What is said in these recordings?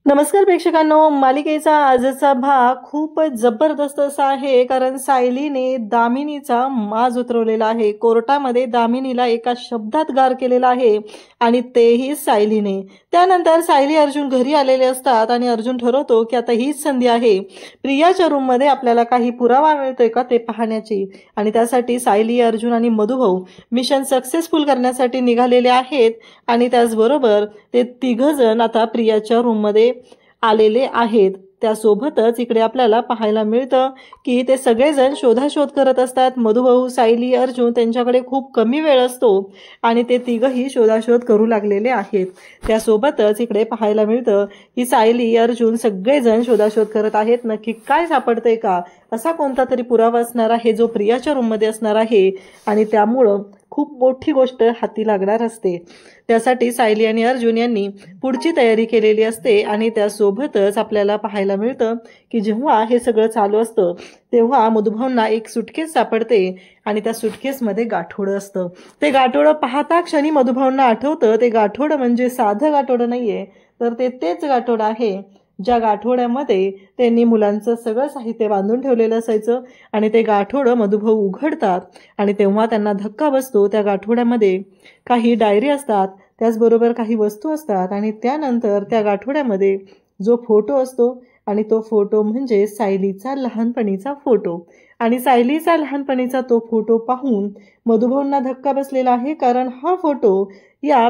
नमस्कार प्रेक्षकांनो, मालिकेचा आजचा भाग खूपच जबरदस्त असा आहे, कारण सायलीने दामिनीचा माज उतरवलेला आहे. कोर्टामध्ये दामिनीला एका शब्दात गार केलेला आहे आणि तेही सायलीने. त्यानंतर सायली अर्जुन घरी आलेले असतात आणि अर्जुन ठरवतो की आता हीच संधी आहे प्रियाच्या रूममध्ये आपल्याला काही पुरावा मिळतोय का ते पाहण्याची. आणि त्यासाठी सायली, अर्जुन आणि मधुभाऊ मिशन सक्सेसफुल करण्यासाठी निघालेले आहेत. आणि त्याचबरोबर ते तिघजण आता प्रियाच्या रूममध्ये आलेले आहेत. त्यासोबतच इकडे आपल्याला पाहायला मिळतं की ते सगळेजण शोधाशोध करत असतात. मधुभाऊ, सायली, अर्जुन त्यांच्याकडे खूप कमी वेळ असतो आणि ते तिघही शोधाशोध करू लागलेले आहेत. त्यासोबतच इकडे पाहायला मिळतं की सायली, अर्जुन सगळेजण शोधाशोध करत आहेत. नक्की काय सापडतंय का, असा कोणता तरी पुरावा असणार आहे जो प्रियाच्या रूममध्ये असणार आहे आणि त्यामुळं खूप मोठी गोष्ट हाती लागणार असते. त्यासाठी सायली आणि अर्जुन यांनी पुढची तयारी केलेली असते. आणि त्यासोबतच आपल्याला पाहायला मिळतं की जेव्हा हे सगळं चालू असतं तेव्हा मधुभाऊंना एक सुटकेस सापडते आणि त्या सुटकेसमध्ये गाठोडं असतं. ते गाठोडं पाहता क्षणी मधुभाऊंना आठवतं ते गाठोडं म्हणजे साधं गाठोडं नाहीये, तर तेच गाठोडं आहे ज्या गाठोड्यामध्ये त्यांनी मुलांचं सगळं साहित्य बांधून ठेवलेलं असायचं. आणि ते गाठोडं मधुभाऊ उघडतात आणि तेव्हा त्यांना धक्का बसतो. त्या गाठोड्यामध्ये काही डायरी असतात, त्याचबरोबर काही वस्तू असतात आणि त्यानंतर त्या गाठोड्यामध्ये जो फोटो असतो आणि तो फोटो म्हणजे सायलीचा लहानपणीचा फोटो. आणि सायलीचा लहानपणीचा तो फोटो पाहून मधुभाऊंना धक्का बसलेला आहे, कारण हा फोटो या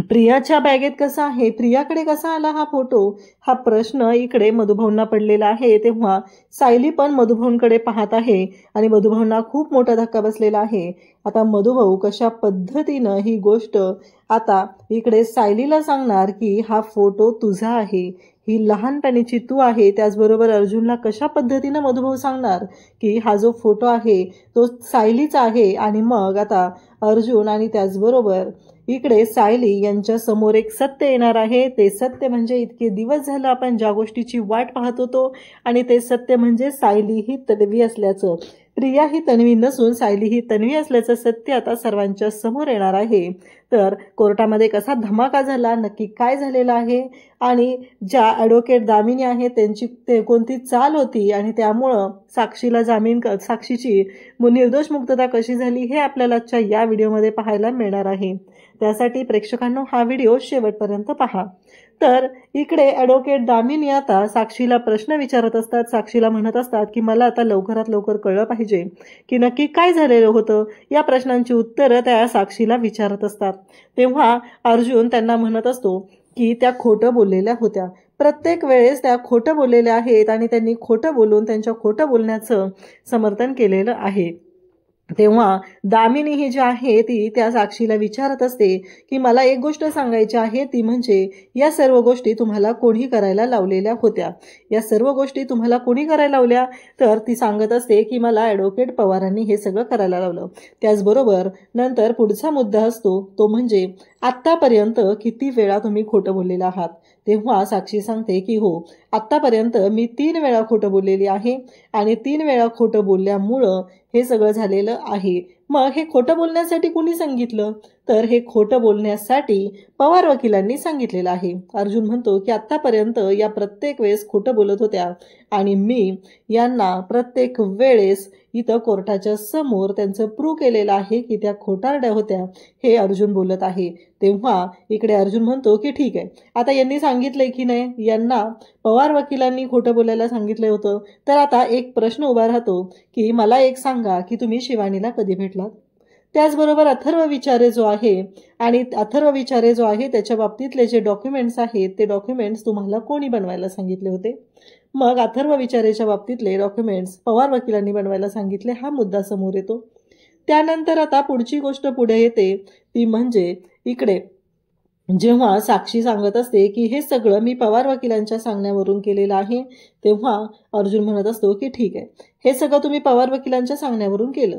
प्रियाच्या बॅगेत कसा आहे, प्रियाकडे कसा आला हा फोटो, हा प्रश्न इकडे मधुभाऊंना पडलेला आहे. तेव्हा सायली पण मधुभाऊंकडे पाहत आहे आणि मधुभाऊंना खूप मोठा धक्का बसलेला आहे. आता मधुभाऊ कशा पद्धतीनं ही गोष्ट आता इकडे सायलीला सांगणार की हा फोटो तुझा आहे, ही लहानपणीची तू आहे. त्याचबरोबर अर्जुनला कशा पद्धतीनं मधुभाऊ सांगणार की हा जो फोटो आहे तो सायलीचा आहे. आणि मग आता अर्जुन आणि त्याचबरोबर इकडे सायली यांच्या समोर एक सत्य येणार आहे. ते सत्य म्हणजे इतके दिवस झालं आपण ज्या गोष्टीची वाट पाहत होतो आणि ते सत्य म्हणजे सायली ही तन्वी असल्याचं, प्रिया ही तन्वी नसून सायली ही तन्वी असल्याचं सत्य आता सर्वांच्या समोर येणार आहे. तर कोर्टामध्ये कसा धमाका झाला, नक्की काय झालेलं आहे आणि ज्या ॲडव्होकेट दामिनी आहे त्यांची कोणती चाल होती आणि त्यामुळं साक्षीला साक्षीची निर्दोष मुक्तता कशी झाली हे आपल्याला आजच्या या व्हिडिओमध्ये पाहायला मिळणार आहे. त्यासाठी प्रेक्षकांनो हा व्हिडिओ शेवटपर्यंत पहा. तर इकडे ॲडव्होकेट दामिनी आता साक्षीला प्रश्न विचारत असतात. साक्षीला म्हणत असतात की मला आता लवकरात लवकर कळलं पाहिजे की नक्की काय झालेलं होतं. या प्रश्नांची उत्तरं त्या साक्षीला विचारत असतात. तेव्हा अर्जुन त्यांना म्हणत असतो की त्या खोटं बोललेल्या होत्या, प्रत्येक वेळेस त्या खोटं बोललेल्या आहेत आणि त्यांनी खोटं बोलून त्यांच्या खोटं बोलण्याचं समर्थन केलेलं आहे. तेव्हा दामिनी ही जी आहे ती त्या साक्षीला विचारत असते की मला एक गोष्ट सांगायची आहे, ती म्हणजे या सर्व गोष्टी तुम्हाला कोणी करायला लावलेल्या होत्या. या सर्व गोष्टी तुम्हाला कोणी करायला लावल्या, तर ती सांगत असते की मला ॲडव्होकेट पवारांनी हे सगळं करायला लावलं. त्याचबरोबर नंतर पुढचा मुद्दा असतो तो म्हणजे आत्तापर्यंत किती वेळा तुम्ही खोटं बोललेला आहात. तेव्हा साक्षी सांगते की हो, आत्तापर्यंत मी 3 वेळा खोटं बोललेली आहे आणि 3 वेळा खोटं बोलल्यामुळं हे सगळं झालेलं आहे. मग हे खोटं बोलण्यासाठी कुणी सांगितलं, तर हे खोटं बोलण्यासाठी पवार वकिलांनी सांगितलेलं आहे. अर्जुन म्हणतो की आत्तापर्यंत या प्रत्येक वेळेस खोटं बोलत होत्या आणि मी यांना प्रत्येक वेळेस इथं कोर्टाच्या समोर त्यांचं प्रूव्ह केलेलं आहे की त्या खोटारड्या होत्या, हे अर्जुन बोलत आहे. तेव्हा इकडे अर्जुन म्हणतो की ठीक आहे, आता यांनी सांगितलंय की नाही, यांना पवार वकिलांनी खोटं बोलायला सांगितलं होतं, तर आता एक प्रश्न उभा राहतो की मला एक सांगा की तुम्ही शिवानीला कधी भेटलात. त्याचबरोबर अथर्व विचारे जो आहे आणि अथर्व विचारे जो आहे त्याच्या बाबतीतले जे डॉक्युमेंट्स आहेत ते डॉक्युमेंट्स तुम्हाला कोणी बनवायला सांगितले होते. मग अथर्व विचारेच्या बाबतीतले डॉक्युमेंट्स पवार वकिलांनी बनवायला सांगितले, हा मुद्दा समोर येतो. त्यानंतर आता पुढची गोष्ट पुढे येते ती म्हणजे इकडे जेव्हा साक्षी सांगत असते की हे सगळं मी पवार वकिलांच्या सांगण्यावरून केलेलं आहे, तेव्हा अर्जुन म्हणत असतो की ठीक आहे, हे सगळं तुम्ही पवार वकिलांच्या सांगण्यावरून केलं.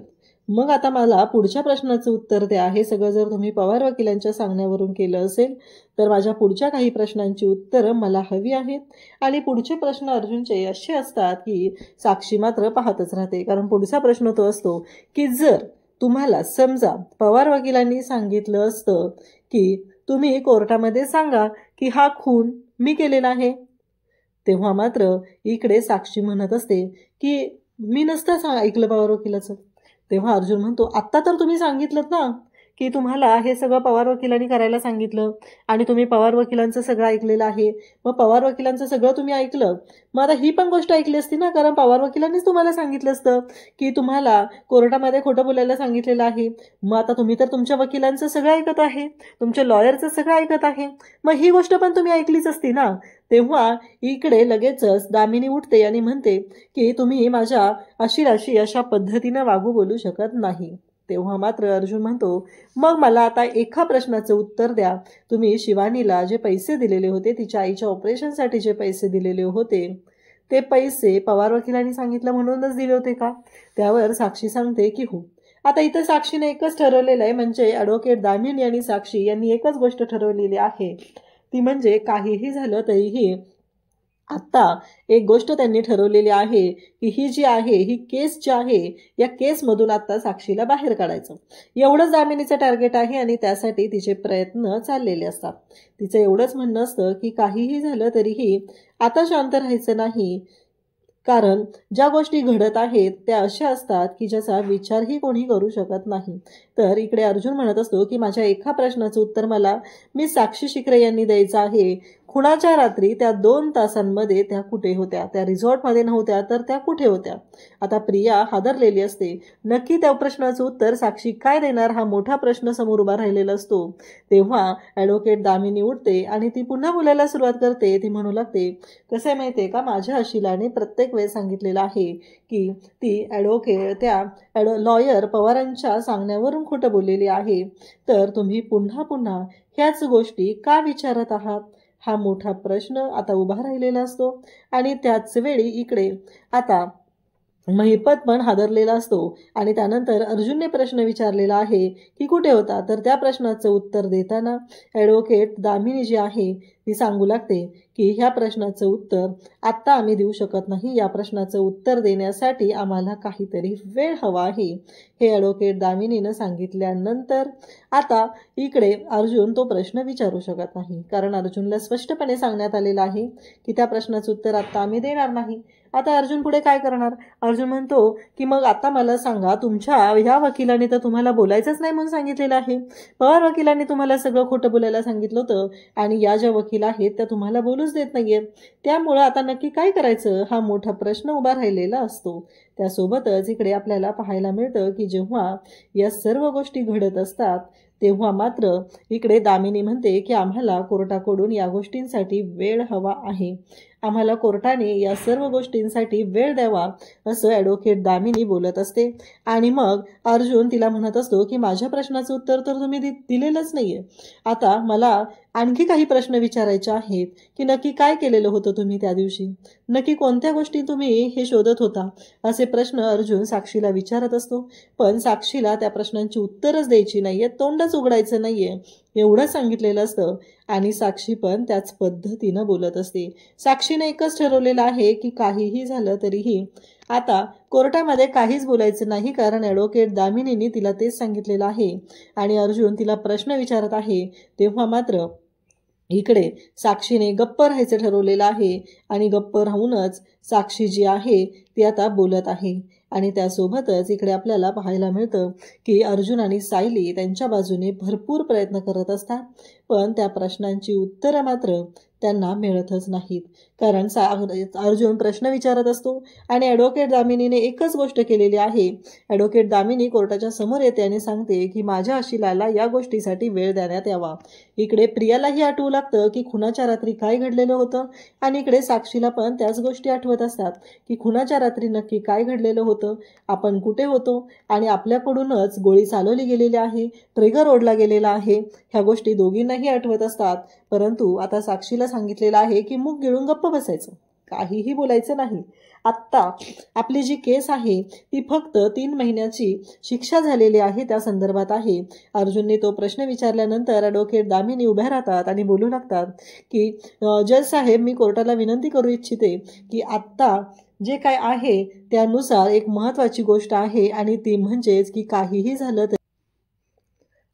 मग आता मला पुढच्या प्रश्नाचं उत्तर द्या. हे सगळं जर तुम्ही पवार वकिलांच्या सांगण्यावरून केलं असेल तर माझ्या पुढच्या काही प्रश्नांची उत्तरं मला हवी आहेत. आणि पुढचे प्रश्न अर्जुनचे असे असतात की साक्षी मात्र पाहतच राहते, कारण पुढचा प्रश्न तो असतो की जर तुम्हाला समजा पवार वकिलांनी सांगितलं असतं की तुम्ही कोर्टामध्ये सांगा की हा खून मी केलेला आहे. तेव्हा मात्र इकडे साक्षी म्हणत असते की मी नसतं ऐकलं पवार वकिलाचं. तेव्हा अर्जुन म्हणतो, आत्ता तर तुम्ही सांगितलं ना की तुम्हाला हे सगळं पवार वकिलांनी करायला सांगितलं आणि तुम्ही पवार वकिलांचं सगळं ऐकलेलं आहे. मग पवार वकिलांचं सगळं तुम्ही ऐकलं, मग आता ही पण गोष्ट ऐकली असती ना, कारण पवार वकिलांनीच तुम्हाला सांगितलं असतं की तुम्हाला कोर्टामध्ये खोटं बोलायला सांगितलेलं आहे. मग आता तुम्ही तर तुमच्या वकिलांचं सगळं ऐकत आहे, तुमच्या लॉयरचं सगळं ऐकत आहे, मग ही गोष्ट पण तुम्ही ऐकलीच असती ना. तेव्हा इकडे लगेचच दामिनी उठते आणि म्हणते की तुम्ही माझ्या अशिलाशी अशा पद्धतीनं वागू बोलू शकत नाही. तेव्हा मात्र अर्जुन म्हणतो, मग मला आता एका प्रश्नाचं उत्तर द्या. तुम्ही शिवानीला जे पैसे दिलेले होते, तिच्या आईच्या ऑपरेशनसाठी जे पैसे दिलेले होते, ते पैसे पवार वकिलांनी सांगितलं म्हणूनच दिले होते का? त्यावर साक्षी सांगते की हो. आता इथं साक्षीने एकच ठरवलेलं आहे, म्हणजे ॲडव्होकेट दामिनी आणि साक्षी यांनी एकच गोष्ट ठरवलेली आहे, ती म्हणजे काहीही झालं तरीही आत्ता एक गोष्ट त्यांनी ठरवलेली आहे की ही जी आहे, ही केस जी आहे, या केसमधून आत्ता साक्षीला बाहेर काढायचं, एवढंच दामिनीचं टार्गेट आहे. आणि त्यासाठी तिचे प्रयत्न चाललेले असतात. तिचं एवढंच म्हणणं असतं की काहीही झालं तरीही आता शांत राहायचं नाही, कारण ज्या गोष्टी घडत आहेत त्या अशा असतात की ज्याचा विचारही कोणी करू शकत नाही. तर इकडे अर्जुन म्हणत असतो की माझ्या एका प्रश्नाचं उत्तर मला मी साक्षी शिकरे यांनी द्यायचं आहे. खुणाच्या रात्री त्या 2 तासांमध्ये त्या कुठे होत्या? त्या रिसॉर्टमध्ये नव्हत्या तर त्या कुठे होत्या? आता प्रिया हादरलेली असते. नक्की त्या प्रश्नाचं उत्तर साक्षी काय देणार, हा मोठा प्रश्न समोर उभा राहिलेला असतो. तेव्हा ॲडव्होकेट दामिनी उठते आणि ती पुन्हा बोलायला सुरुवात करते. ती म्हणू लागते, कसं आहे माहिती आहे का, माझ्या अशिलाने प्रत्येक वेळेस सांगितलेलं आहे की ती लॉयर पवारांच्या सांगण्यावरून खोटं बोललेली आहे. तर तुम्ही पुन्हा पुन्हा ह्याच गोष्टी का विचारत आहात? हा मोठा प्रश्न आता उभा राहिलेला असतो. आणि त्याच वेळी इकडे आता महिपत पण हादरलेला असतो आणि त्यानंतर अर्जुनने प्रश्न विचारलेला आहे की कुठे होता, तर त्या प्रश्नाचं उत्तर देताना ॲडव्होकेट दामिनी जी आहे ती सांगू लागते की ह्या प्रश्नाचं उत्तर आत्ता आम्ही देऊ शकत नाही, या प्रश्नाचं उत्तर देण्यासाठी आम्हाला काहीतरी वेळ हवा आहे. हे ॲडव्होकेट दामिनीनं सांगितल्यानंतर आता इकडे अर्जुन तो प्रश्न विचारू शकत नाही, कारण अर्जुनला स्पष्टपणे सांगण्यात आलेलं आहे की त्या प्रश्नाचं उत्तर आत्ता आम्ही देणार नाही. आता अर्जुन पुढे काय करणार? अर्जुन म्हणतो की मग आता मला सांगा, तुमच्या ह्या वकिलाने तर तुम्हाला बोलायचंच नाही म्हणून सांगितलेलं आहे. पवार वकिलांनी तुम्हाला सगळं खोटं बोलायला सांगितलं होतं आणि या ज्या वकील आहेत त्या तुम्हाला बोलूच देत नाहीयेत. त्यामुळं आता नक्की काय करायचं, हा मोठा प्रश्न उभा राहिलेला असतो. त्यासोबतच इकडे आपल्याला पाहायला मिळतं की जेव्हा या सर्व गोष्टी घडत असतात तेव्हा मात्र इकडे दामिनी म्हणते की आम्हाला कोर्टाकडून या गोष्टींसाठी वेळ हवा आहे, आम्हाला कोर्टाने या सर्व गोष्टींसाठी वेळ द्यावा, असं ॲडव्होकेट दामिनी बोलत असते. आणि मग अर्जुन तिला म्हणत असतो की माझ्या प्रश्नाचं उत्तर तर तुम्ही दिलेलंच नाहीये. आता मला आणखी काही प्रश्न विचारायचे आहेत की नक्की काय केलेलं होतं तुम्ही त्या दिवशी, नक्की कोणत्या गोष्टी तुम्ही हे शोधत होता, असे प्रश्न अर्जुन साक्षीला विचारत असतो. पण साक्षीला त्या प्रश्नांची उत्तरच द्यायची नाहीये, तोंडच उघडायचं नाहीये, एवढं सांगितलेलं असतं. आणि साक्षी पण त्याच पद्धतीनं बोलत असते. साक्षीने एकच ठरवलेलं आहे की काहीही झालं तरीही आता कोर्टामध्ये काहीच बोलायचं नाही, कारण ॲडव्होकेट दामिनींनी तिला तेच सांगितलेलं आहे. आणि अर्जुन तिला प्रश्न विचारत आहे तेव्हा मात्र इकडे साक्षीने गप्प राहायचं ठरवलेलं आहे आणि गप्प राहूनच साक्षी जी आहे ती आता बोलत आहे. आणि त्यासोबतच इकडे आपल्याला पाहायला मिळतं की अर्जुन आणि सायली त्यांच्या बाजूने भरपूर प्रयत्न करत असतात, पण त्या प्रश्नांची उत्तरं मात्र त्यांना मिळतच नाहीत. कारण अर्जुन प्रश्न विचारत असतो आणि ॲडव्होकेट दामिनीने एकच गोष्ट केलेली आहे. ॲडव्होकेट दामिनी कोर्टाच्या समोर येते आणि सांगते की माझ्या अशिलाला या गोष्टीसाठी वेळ देण्यात यावा. इकडे प्रियालाही आठवू लागतं की खुनाच्या रात्री काय घडलेलं होतं आणि इकडे साक्षीला पण त्याच गोष्टी आठवत असतात की खुनाच्या रात्री नक्की काय घडलेलं होतं, आपण कुठे होतो आणि आपल्याकडूनच गोळी चालवली गेलेली आहे, ट्रिगर ओढला गेलेला आहे, ह्या गोष्टी दोघींनाही आठवत असतात. परंतु आता साक्षीला सांगितलेलं आहे की मूग गिळून गप्प बसायचं, काहीही बोलायचं नाही. आत्ता आपली जी केस आहे ती फक्त 3 महिन्याची शिक्षा झालेली आहे त्या संदर्भात आहे. अर्जुनने तो प्रश्न विचारल्यानंतर ॲडव्होकेट दामिनी उभ्या राहतात आणि बोलू लागतात की जज साहेब, मी कोर्टाला विनंती करू इच्छिते की आत्ता जे काय आहे त्यानुसार एक महत्त्वाची गोष्ट आहे आणि ती म्हणजेच की काहीही झालं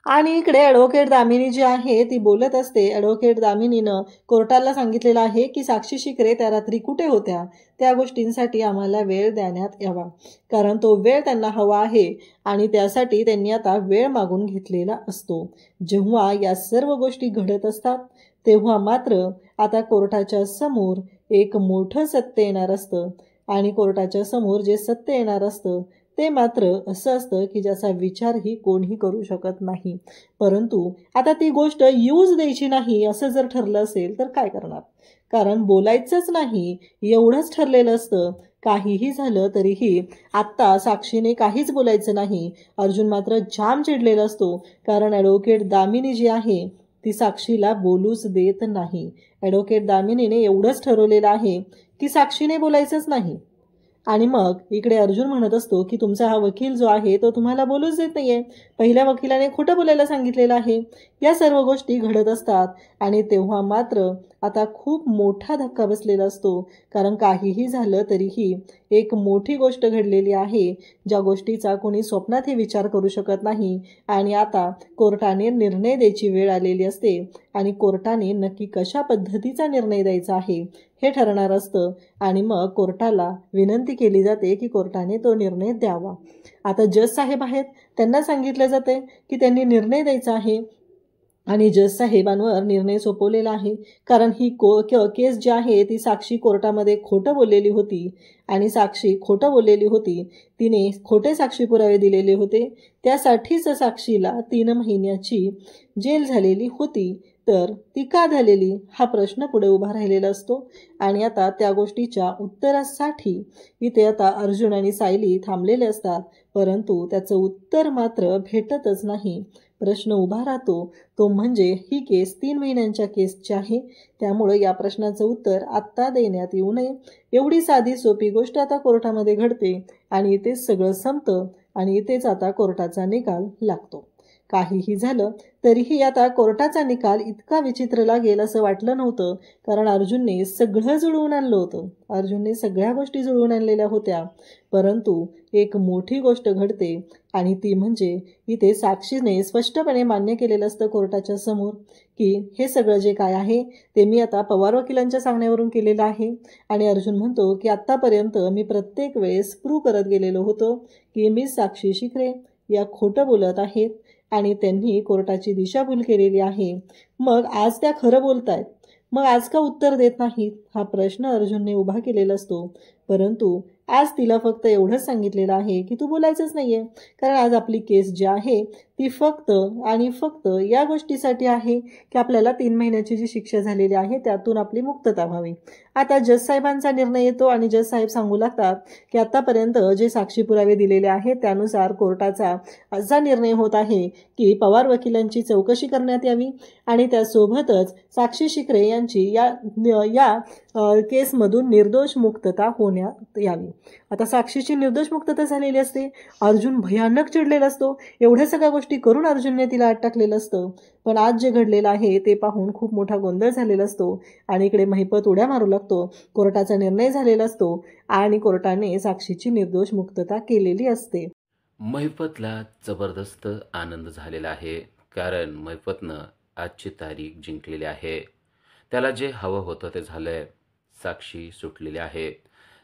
आणि इकडे ॲडव्होकेट दामिनी जी आहे ती बोलत असते. ॲडव्होकेट दामिनीनं कोर्टाला सांगितलेलं आहे की साक्षी शिकरे त्या रात्री कुठे होत्या, त्या गोष्टींसाठी आम्हाला वेळ देण्यात यावा, कारण तो वेळ त्यांना हवा आहे आणि त्यासाठी त्यांनी आता वेळ मागून घेतलेला असतो. जेव्हा या सर्व गोष्टी घडत असतात तेव्हा मात्र आता कोर्टाच्या समोर एक मोठं सत्य येणार असतं आणि कोर्टाच्या समोर जे सत्य येणार असतं ते मात्र असं असतं की ज्याचा विचारही कोणीही करू शकत नाही. परंतु आता ती गोष्ट यूज द्यायची नाही असं जर ठरलं असेल तर काय करणार? कारण बोलायचंच नाही एवढंच ठरलेलं असतं. काहीही झालं तरीही आत्ता साक्षीने काहीच बोलायचं नाही. अर्जुन मात्र जाम चिडलेला असतो, कारण ॲडव्होकेट दामिनी जी आहे ती साक्षीला बोलूच देत नाही. ॲडव्होकेट दामिनीने एवढंच ठरवलेलं आहे की साक्षीने बोलायचंच नाही. आणि मग इकडे अर्जुन म्हणत असतो की तुमचा हा वकील जो आहे तो तुम्हाला बोलूच देत नाहीये. पहिल्या वकिलाने खोटं बोलायला सांगितलेलं आहे. या सर्व गोष्टी घडत असतात आणि तेव्हा मात्र आता खूप मोठा धक्का बसलेला असतो, कारण काहीही झालं तरीही एक मोठी गोष्ट घडलेली आहे, ज्या गोष्टीचा कोणी स्वप्नातही विचार करू शकत नाही. आणि आता कोर्टाने निर्णय द्यायची वेळ आलेली असते आणि कोर्टाने नक्की कशा पद्धतीचा निर्णय द्यायचा आहे हे ठरणार असतं. आणि मग कोर्टाला विनंती केली जाते की कोर्टाने तो निर्णय द्यावा. आता जज साहेब आहेत, त्यांना सांगितलं जाते की त्यांनी निर्णय द्यायचा आहे आणि जज साहेबांवर निर्णय सोपवलेला आहे, कारण ही केस जी आहे ती साक्षी कोर्टामध्ये खोटं बोललेली होती आणि साक्षी खोटं बोललेली होती. तिने खोटे साक्षी पुरावे दिलेले होते. त्यासाठीच साक्षीला 3 महिन्याची जेल झालेली होती. तर ती का झालेली हा प्रश्न पुढे उभा राहिलेला असतो. आणि आता त्या गोष्टीच्या उत्तरासाठी इथे आता अर्जुन आणि सायली थांबलेले असतात, परंतु त्याचं उत्तर मात्र भेटतच नाही. प्रश्न उभा राहतो तो म्हणजे ही केस 3 महिन्यांच्या केसची आहे, त्यामुळं या प्रश्नाचं उत्तर आत्ता देण्यात येऊ नये. एवढी साधी सोपी गोष्ट आता कोर्टामध्ये घडते आणि इथेच सगळं संपतं आणि इथेच आता कोर्टाचा निकाल लागतो. काहीही झालं तरीही आता कोर्टाचा निकाल इतका विचित्र लागेल असं वाटलं नव्हतं, कारण अर्जुनने सगळं जुळवून आणलं होतं. अर्जुनने सगळ्या गोष्टी जुळवून आणलेल्या होत्या. परंतु एक मोठी गोष्ट घडते आणि ती म्हणजे इथे साक्षीने स्पष्टपणे मान्य केलेलं असतं कोर्टाच्या समोर की हे सगळं जे काय आहे ते मी आता पवार वकिलांच्या सांगण्यावरून केलेलं आहे. आणि अर्जुन म्हणतो की आत्तापर्यंत मी प्रत्येक वेळेस प्रूव्ह करत गेलेलो होतो की मी साक्षी शिकरे या खोटं बोलत आहेत आणि त्यांनी कोर्टाची दिशाभूल केलेली आहे. मग आज त्या खरं बोलतायत, मग आज का उत्तर देत नाहीत हा प्रश्न अर्जुनने उभा केलेला असतो. परंतु आज तिला फक्त एवढंच सांगितलेलं आहे की तू बोलायचंच नाहीये, कारण आज आपली केस जी आहे ती फक्त आणि फक्त या गोष्टीसाठी आहे की आपल्याला 3 महिन्याची जी शिक्षा झालेली आहे त्यातून आपली मुक्तता व्हावी. आता जज साहेबांचा निर्णय येतो आणि जज साहेब सांगू लागतात की आतापर्यंत जे साक्षी पुरावे दिलेले आहेत त्यानुसार कोर्टाचा असा निर्णय होत आहे की पवार वकिलांची चौकशी करण्यात यावी आणि त्यासोबतच साक्षी शिकरे यांची या केसमधून निर्दोष मुक्तता होण्यात यावी. आता साक्षीची निर्दोष मुक्तता झालेली असते. अर्जुन भयानक चिडलेला असतो. एवढ्या सगळ्या गोष्टी करून अर्जुनने तिला आत टाकलेलं असतं, पण आज जे घडलेलं आहे ते पाहून खूप मोठा गोंधळ झालेला असतो आणि इकडे महिपत उड्या मारू लागतो. कोर्टाचा निर्णय झालेला असतो आणि कोर्टाने साक्षीची निर्दोष मुक्तता केलेली असते. महिपतला जबरदस्त आनंद झालेला आहे, कारण महिपतनं आजची तारीख जिंकलेली आहे. त्याला जे हवं होतं ते झालंय. साक्षी सुटलेली आहे.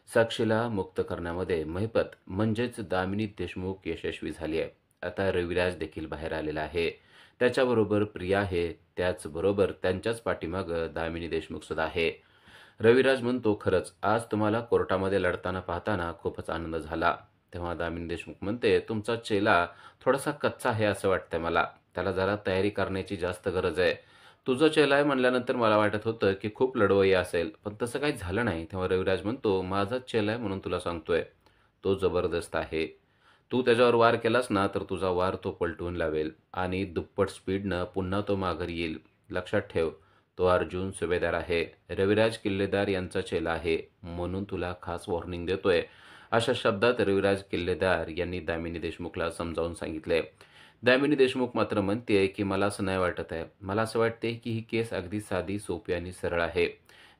साक्षीला मुक्त करण्यामध्ये महिपत म्हणजेच दामिनी देशमुख यशस्वी झाली आहे. आता रविराज देखील बाहेर आलेला आहे. त्याच्याबरोबर प्रिया आहे. त्याचबरोबर त्यांच्याच पाठीमागं दामिनी देशमुख सुद्धा आहे. रविराज म्हणतो, खरंच आज तुम्हाला कोर्टामध्ये लढताना पाहताना खूपच आनंद झाला. तेव्हा दामिनी देशमुख म्हणते, तुमचा चेला थोडासा कच्चा आहे असं वाटतंय मला. त्याला जरा तयारी करण्याची जास्त गरज आहे. तुझं चेला आहे म्हणल्यानंतर मला वाटत होतं की खूप लढवय्ये असेल, पण तसं काही झालं नाही. तेव्हा रविराज म्हणतो, माझाच चेला आहे म्हणून तुला सांगतोय. तो जबरदस्त आहे. तू त्याच्यावर वार केलास ना तर तुझा वार तो पलटवून लावेल आणि दुप्पट स्पीडनं पुन्हा तो माघारी येईल. लक्षात ठेव, तो अर्जुन सुभेदार आहे. रविराज किल्लेदार यांचा चेला आहे, म्हणून तुला खास वॉर्निंग देतोय. अशा शब्दात रविराज किल्लेदार यांनी दामिनी देशमुखला समजावून सांगितले. दामिनी देशमुख मात्र म्हणते की मला असं नाही वाटत आहे. मला असं वाटते की ही केस अगदी साधी, सोपी आणि सरळ आहे.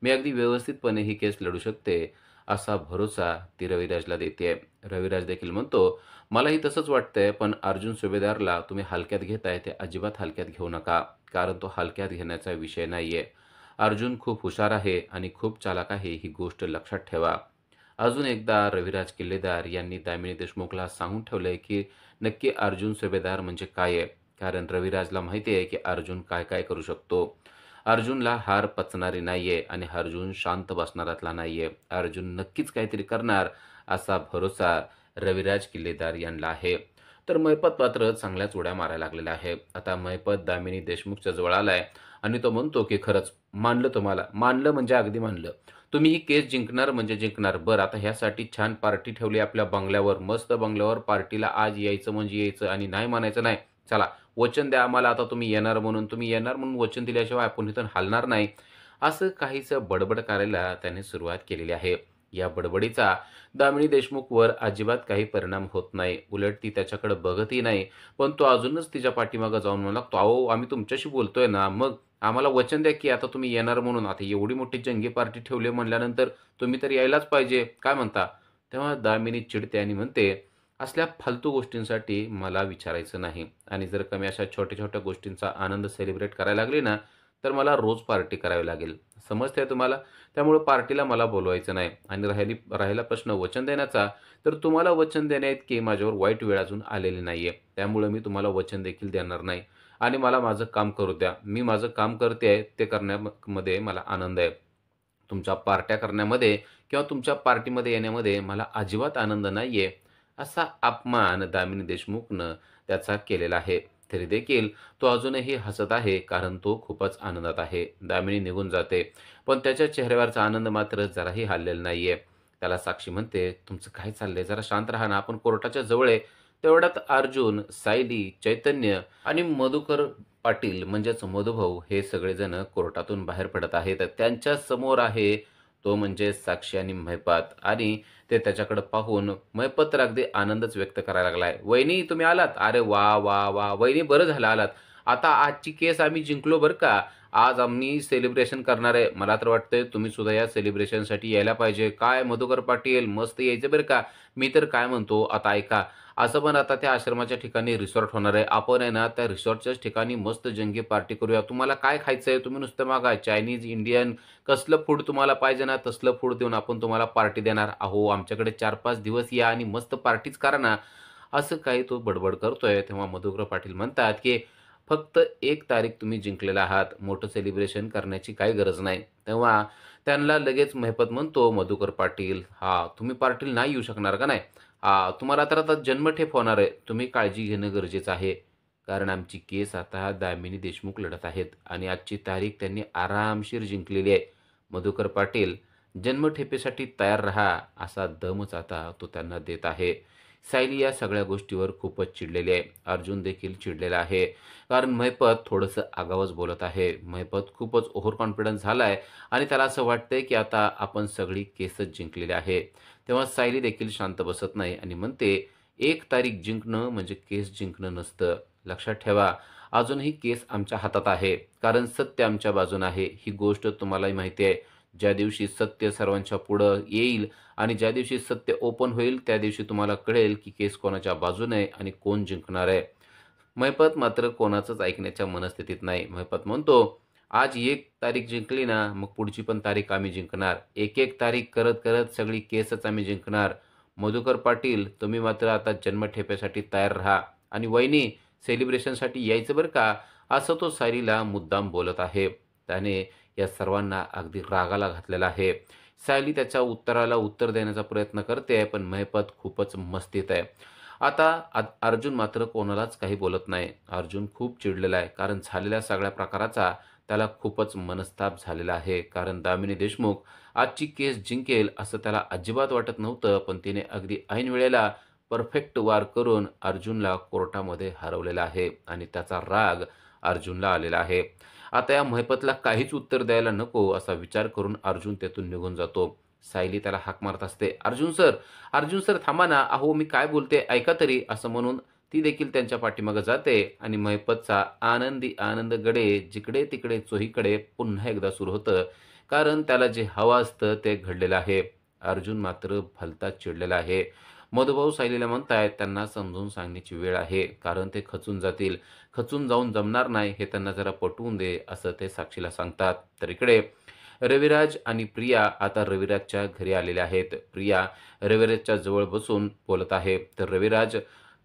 मी अगदी व्यवस्थितपणे ही केस लढू शकते असा भरोसा ती रविराजला देते. रविराज देखील म्हणतो, मलाही तसंच वाटतंय, पण अर्जुन सुभेदारला तुम्ही हलक्यात घेताय ते अजिबात हलक्यात घेऊ नका, कारण तो हलक्यात घेण्याचा विषय नाहीये. अर्जुन खूप हुशार आहे आणि खूप चालाक आहे, ही गोष्ट लक्षात ठेवा. अजून एकदा रविराज किल्लेदार यांनी दामिनी देशमुखला सांगून ठेवलंय की नक्की अर्जुन सुभेदार म्हणजे काय आहे. कारण रविराजला माहिती आहे की अर्जुन काय काय करू शकतो. अर्जुनला हार पचणारी नाहीये आणि अर्जुन शांत बसणारातला नाहीये. अर्जुन नक्कीच काहीतरी करणार असा भरोसा रविराज किल्लेदार यांना आहे. तर महिपत मात्र चांगल्याच उड्या मारायला लागलेला आहे. आता महिपत दामिनी देशमुखच्या जवळ आलाय आणि तो म्हणतो की खरंच मानलं तुम्हाला, मानलं म्हणजे अगदी मानलं. तुम्ही ही केस जिंकणार म्हणजे जिंकणार. बरं, आता ह्यासाठी छान पार्टी ठेवली आपल्या बंगल्यावर, मस्त बंगल्यावर पार्टीला आज यायचं म्हणजे यायचं आणि नाही म्हणायचं नाही. चला वचन द्या आम्हाला, आता तुम्ही येणार म्हणून, तुम्ही येणार म्हणून वचन दिल्याशिवाय आपण इथून हलणार नाही. असं काहीसं बडबड करायला त्याने सुरुवात केलेली आहे. या बडबडीचा दामिनी देशमुखवर अजिबात काही परिणाम होत नाही. उलट ती त्याच्याकडे बघतही नाही. पण तो अजूनच तिच्या पाठीमागे जाऊन म्हणू लागतो, अहो आम्ही तुमच्याशी बोलतोय ना, मग आम्हाला वचन द्या की आता तुम्ही येणार म्हणून. आता एवढी मोठी जंगी पार्टी ठेवली म्हणल्यानंतर तुम्ही तर यायलाच पाहिजे, काय म्हणता? तेव्हा दामिनी चिडते आणि म्हणते, असल्या फालतू गोष्टींसाठी मला विचारायचं नाही. आणि जर कमी अशा छोट्या छोट्या गोष्टींचा आनंद सेलिब्रेट करायला लागली ना, तर मला रोज पार्टी करावी लागेल. समजतंय तुम्हाला? त्यामुळे पार्टीला मला बोलवायचं नाही. आणि राहिला प्रश्न वचन देण्याचा, तर तुम्हाला वचन देण्याइतकी माझ्यावर वाईट वेळ अजून आलेली नाहीये. त्यामुळे मी तुम्हाला वचन देखील देणार नाही. आणि मला माझं काम करू द्या. मी माझं काम करते ते करण्यामध्ये मला आनंद आहे. तुमच्या पार्ट्या करण्यामध्ये किंवा तुमच्या पार्टीमध्ये येण्यामध्ये मला अजिबात आनंद नाहीये. असा अपमान दामिनी देशमुखनं त्याचा केलेला आहे. तरी देखील तो अजूनही हसत आहे, कारण तो खूपच आनंदात आहे. दामिनी निघून जाते, पण त्याच्या चेहऱ्यावरचा आनंद मात्र जराही हललेला नाहीये. त्याला साक्षी म्हणते, तुमचं काय चाललंय? जरा शांत राहा ना, आपण कोर्टाच्या जवळ आहे. तेवढ्यात अर्जुन, सायली, चैतन्य आणि मधुकर पाटील म्हणजेच मधुभाऊ हे सगळेजण कोर्टातून बाहेर पडत आहेत. त्यांच्या समोर आहे तो म्हणजे साक्षी आणि महिपात. आणि ते त्याच्याकडे पाहून महिपत तर अगदी आनंदच व्यक्त करायला लागलाय. वहिनी तुम्ही आलात? अरे वा वा वा वहिनी, बरं झालं आलात. आता आजची केस आम्ही जिंकलो बरं का. आज आम्ही सेलिब्रेशन करणार आहे. मला तर वाटतंय तुम्ही सुद्धा या सेलिब्रेशनसाठी यायला पाहिजे. काय मधुकर पाटील, मस्त यायचं बरं का. मी तर काय म्हणतो, आता ऐका, असं पण आता त्या आश्रमाच्या ठिकाणी रिसॉर्ट होणार आहे. आपण आहे ना त्या रिसॉर्टच्याच ठिकाणी मस्त जंगी पार्टी करूया. तुम्हाला काय खायचंय तुम्ही नुसतं मागा. चायनीज, इंडियन, कसलं फूड तुम्हाला पाहिजे ना तसलं फूड देऊन आपण तुम्हाला पार्टी देणार. अहो आमच्याकडे 4-5 दिवस या आणि मस्त पार्टीच करा ना. असं काही तो बडबड करतोय. तेव्हा मधुकर पाटील म्हणतात की फक्त 1 तारीख तुम्ही जिंकलेला आहात. मोठं सेलिब्रेशन करण्याची काही गरज नाही. तेव्हा त्यांना लगेच महिपत म्हणतो, मधुकर पाटील, हा तुम्ही पार्टीला नाही येऊ शकणार का नाही? तुम्हाला तर आता जन्मठेप होणार आहे. तुम्ही काळजी घेणं गरजेचं आहे. कारण आमची केस आता दामिनी देशमुख लढत आहेत आणि आजची तारीख त्यांनी आरामशीर जिंकलेली आहे. मधुकर पाटील, जन्मठेपेसाठी तयार राहा, असा दमच आता तो त्यांना देत आहे. सायली या सगळ्या गोष्टीवर खूपच चिडलेली आहे. अर्जुन देखील चिडलेला आहे. कारण महिपत थोडंसं आगाऊच बोलत आहे. महिपत खूपच ओव्हर कॉन्फिडन्स झालाय आणि त्याला असं वाटतंय की आता आपण सगळी केसच जिंकलेली आहे. तेव्हा सायली देखील शांत बसत नाही आणि म्हणते, 1 तारीख जिंकणं म्हणजे केस जिंकणं नसतं. लक्षात ठेवा, अजूनही केस आमच्या हातात आहे. कारण सत्य आमच्या बाजूने आहे. ही गोष्ट तुम्हालाही माहिती आहे. ज्या दिवशी सत्य सर्वांच्या पुढं येईल आणि ज्या दिवशी सत्य ओपन होईल, त्या दिवशी तुम्हाला कळेल की केस कोणाच्या बाजूने आहे आणि कोण जिंकणार आहे. महिपत मात्र कोणाचंच ऐकण्याच्या मनस्थितीत नाही. महिपत म्हणतो, आज 1 तारीख जिंकली ना, मग पुढची पण तारीख आम्ही जिंकणार. 1-1 तारीख करत करत सगळी केसच आम्ही जिंकणार. मधुकर पाटील, तुम्ही मात्र आता जन्मठेपेसाठी तयार राहा. आणि वहिनी, सेलिब्रेशनसाठी यायचं बरं का. असं तो सायलीला मुद्दाम बोलत आहे. त्याने या सर्वांना अगदी रागाला घातलेला आहे. सायली त्याच्या उत्तराला उत्तर देण्याचा प्रयत्न करते, पण महिपत खूपच मस्तीत आहे. आता अर्जुन मात्र कोणालाच काही बोलत नाही. अर्जुन खूप चिडलेला आहे. कारण झालेल्या सगळ्या प्रकाराचा त्याला खूपच मनस्ताप झालेला आहे. कारण दामिनी देशमुख आजची केस जिंकेल असं त्याला अजिबात वाटत नव्हतं, पण तिने अगदी ऐन वेळेला परफेक्ट वार करून अर्जुनला कोर्टामध्ये हरवलेला आहे आणि त्याचा राग अर्जुनला आलेला आहे. आता या महिपतला काहीच उत्तर द्यायला नको असा विचार करून अर्जुन तेथून निघून जातो. सायली त्याला हाक मारत असते, अर्जुन सर, अर्जुन सर थांबा ना, अहो मी काय बोलते ऐका तरी, असं म्हणून ती देखील त्यांच्या पाठीमागे जाते आणि महिपतचा आनंदी आनंद गडे जिकडे तिकडे चोहीकडे पुन्हा एकदा सुरू होतं. कारण त्याला जे हवं असतं ते घडलेलं आहे. अर्जुन मात्र भलताच चिडलेला आहे. मधुभाऊ सायलीला म्हणतायत त्यांना समजून सांगण्याची वेळ आहे, कारण ते खचून जातील. खचून जाऊन जमणार नाही हे त्यांना जरा पटवून दे, असं ते साक्षीला सांगतात. तर इकडे रविराज आणि प्रिया आता रविराजच्या घरी आलेले आहेत. प्रिया रविराजच्या जवळ बसून बोलत आहे. तर रविराज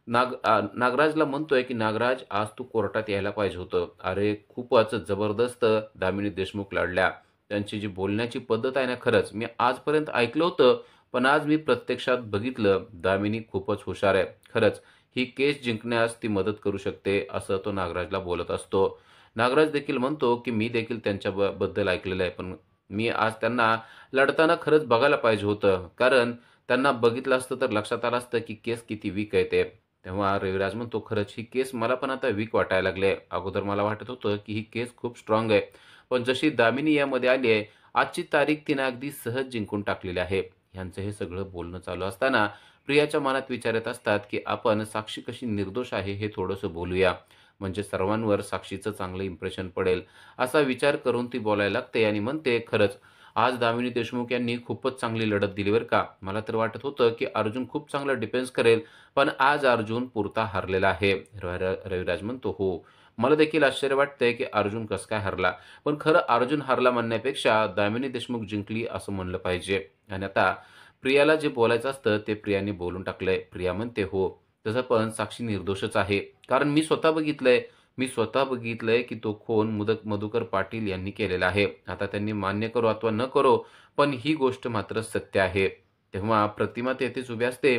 नागराजला म्हणतोय की नागराज, आज तू कोर्टात यायला पाहिजे होतं. अरे खूपच जबरदस्त दामिनी देशमुख लढल्या. त्यांची जी बोलण्याची पद्धत आहे ना, खरंच मी आजपर्यंत ऐकलं होतं, पण आज मी प्रत्यक्षात बघितलं. दामिनी खूपच हुशार आहे. खरंच ही केस जिंकण्यास ती मदत करू शकते, असं तो नागराजला बोलत असतो. नागराज देखील म्हणतो की मी देखील त्यांच्या बद्दल ऐकलेलं आहे, पण मी आज त्यांना लढताना खरंच बघायला पाहिजे होतं, कारण त्यांना बघितलं असतं तर लक्षात आलं असतं की केस किती वीक आहे ते. तेव्हा रविराज म्हणतो, खरंच ही केस मला पण आता वीक वाटायला लागले. अगोदर मला वाटत होतं की ही केस खूप स्ट्रॉंग आहे, पण जशी दामिनी यामध्ये आली आहे, आजची तारीख तिने अगदी सहज जिंकून टाकलेली आहे. ह्यांचं हे सगळं बोलणं चालू असताना प्रियाच्या मनात विचार येत असतात की आपण साक्षी कशी निर्दोष आहे हे थोडंसं बोलूया, म्हणजे सर्वांवर साक्षीचं चांगलं इम्प्रेशन पडेल. असा विचार करून ती बोलायला लागते आणि म्हणते, खरंच आज दामिनी देशमुख यांनी खूपच चांगली लढत दिली बरं का. मला तर वाटत होतं की अर्जुन खूप चांगलं डिफेन्स करेल, पण आज अर्जुन पुरता हरलेला आहे. रविराज म्हणतो, हो, मला देखील आश्चर्य वाटतंय की अर्जुन कसं काय हरला. पण खरं अर्जुन हरला म्हणण्यापेक्षा दामिनी देशमुख जिंकली असं म्हणलं पाहिजे. आणि आता प्रियाला जे बोलायचं असतं ते प्रियाने बोलून टाकलंय. प्रिया म्हणते, हो, तसं पण साक्षी निर्दोषच आहे, कारण मी स्वतः बघितलंय की तो खून मधुकर पाटील यांनी केलेला आहे. आता त्यांनी मान्य करो अथवा न करो, पण ही गोष्ट मात्र सत्य आहे. तेव्हा प्रतिमा तेथेच उभी असते.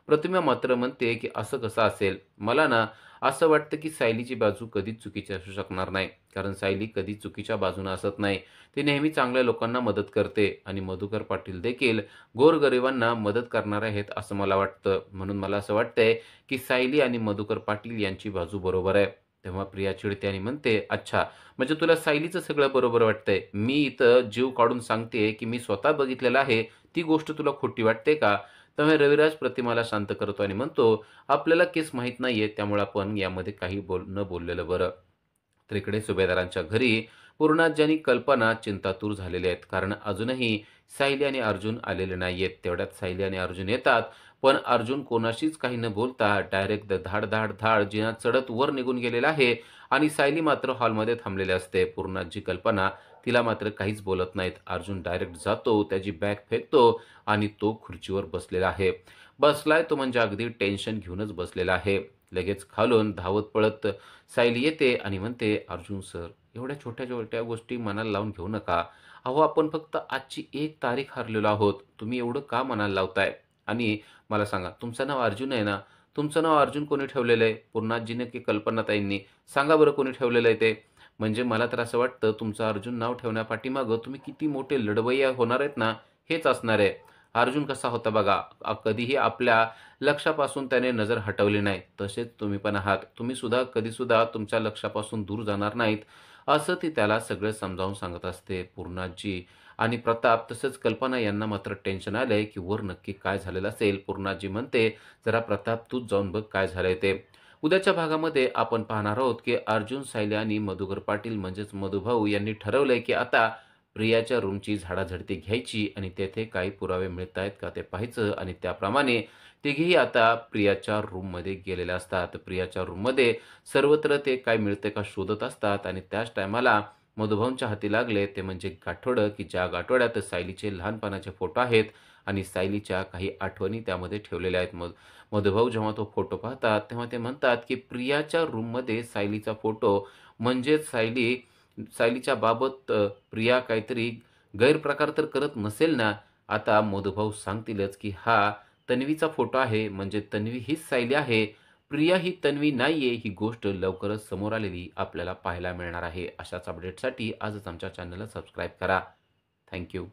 प्रतिमा मात्र म्हणते की असं कसं असेल. मला ना असं वाटतं की सायलीची बाजू कधीच चुकीची असू शकणार नाही, कारण सायली कधी चुकीच्या बाजूने असत नाही. ती नेहमी चांगल्या लोकांना मदत करते आणि मधुकर पाटील देखील गोरगरिबांना मदत करणार आहेत असं मला वाटतं. म्हणून मला असं वाटतंय की सायली आणि मधुकर पाटील यांची बाजू बरोबर आहे. तेव्हा प्रिया चिडते आणि म्हणते, अच्छा, म्हणजे तुला सायलीचं सगळं बरोबर वाटतंय. मी इथं जीव काढून सांगते की मी स्वतः बघितलेलं आहे, ती गोष्ट तुला खोटी वाटते का? तेव्हा रविराज प्रतिमाला शांत करतो आणि म्हणतो, आपल्याला केस माहीत नाहीये, त्यामुळे आपण यामध्ये काही न बोललेलं बरं. तर इकडे सुभेदारांच्या घरी पूर्णाजी आणि कल्पना चिंतातूर झालेले आहेत, कारण अजूनही सायली आणि अर्जुन आलेले नाहीयेत. तेवढ्यात सायली आणि अर्जुन येतात, पण अर्जुन कोणाशीच काही न बोलता डायरेक्ट धाड धाड धाड जिना चढत वर निघून गेलेला आहे आणि सायली मात्र हॉलमध्ये थांबलेली असते. पूर्णाजी कल्पना तिला मात्र काहीच बोलत नाहीत. अर्जुन डायरेक्ट जातो, त्याची बॅग फेकतो आणि तो खुर्चीवर बसलेला आहे. बसलाय तो म्हणजे अगदी टेन्शन घेऊनच बसलेला आहे. लगेच खालून धावत पळत सायली येते आणि म्हणते, अर्जुन सर, एवढ्या छोट्या छोट्या गोष्टी मनाला लावून घेऊ नका. अहो, आपण फक्त आजची एक तारीख हरलेलो आहोत. तुम्ही एवढं का मनाला लावताय? आणि मला सांगा, तुमचं नाव अर्जुन आहे ना? तुमचं नाव अर्जुन कोणी ठेवलेलं आहे? पूर्णाजीने की कल्पनाताईंनी? सांगा बरं कोणी ठेवलेलं आहे ते? म्हणजे मला तर असं वाटतं तुमचं अर्जुन नाव ठेवण्यापाठीमागं तुम्ही किती मोठे लढवय्या होणार आहेत ना, हेच असणार आहे. अर्जुन कसा होता बघा, कधीही आपल्या लक्षापासून त्याने नजर हटवली नाही. तसेच तुम्ही पण आहात. तुम्ही सुद्धा कधीसुद्धा तुमच्या लक्षापासून दूर जाणार नाहीत, असं ती त्याला सगळं समजावून सांगत असते. पूर्णाजी आणि प्रताप तसंच कल्पना यांना मात्र टेन्शन आलंय की वर नक्की काय झालेलं असेल. पूर्णाजी म्हणते, जरा प्रताप तूच जाऊन बघ काय झालंय ते. उद्याच्या भागामध्ये आपण पाहणार आहोत की अर्जुन, सायली आणि मधुकर पाटील म्हणजेच मधुभाऊ यांनी ठरवलंय की आता प्रियाच्या रूमची झाडाझडती घ्यायची आणि तेथे काही पुरावे मिळत आहेत का ते पाहायचं, आणि त्याप्रमाणे तिघेही आता प्रियाच्या रूममध्ये गेलेले असतात. प्रियाच्या रूममध्ये सर्वत्र ते काय मिळते का शोधत असतात आणि त्याच टायमाला मधुभाऊंच्या हाती लागले ते म्हणजे गाठोडं, की ज्या गाठोड्यात सायलीचे लहानपणाचे फोटो आहेत आणि सायलीच्या काही आठवणी त्यामध्ये ठेवलेल्या आहेत. मधुभाऊ जेव्हा तो फोटो पाहतात तेव्हा ते म्हणतात की प्रियाच्या रूममध्ये सायलीचा फोटो, म्हणजेच सायलीच्या बाबत प्रिया काहीतरी गैरप्रकार तर करत नसेल ना. आता मधुभाऊ सांगतीलच की हा तन्वीचा फोटो आहे, म्हणजे तन्वी हीच सायली आहे, प्रिया ही तन्वी नाहीये. ही गोष्ट लवकरच समोर आलेली आपल्याला पाहायला मिळणार आहे. अशाच अपडेटसाठी आजच आमच्या चॅनलला सबस्क्राईब करा. थँक्यू.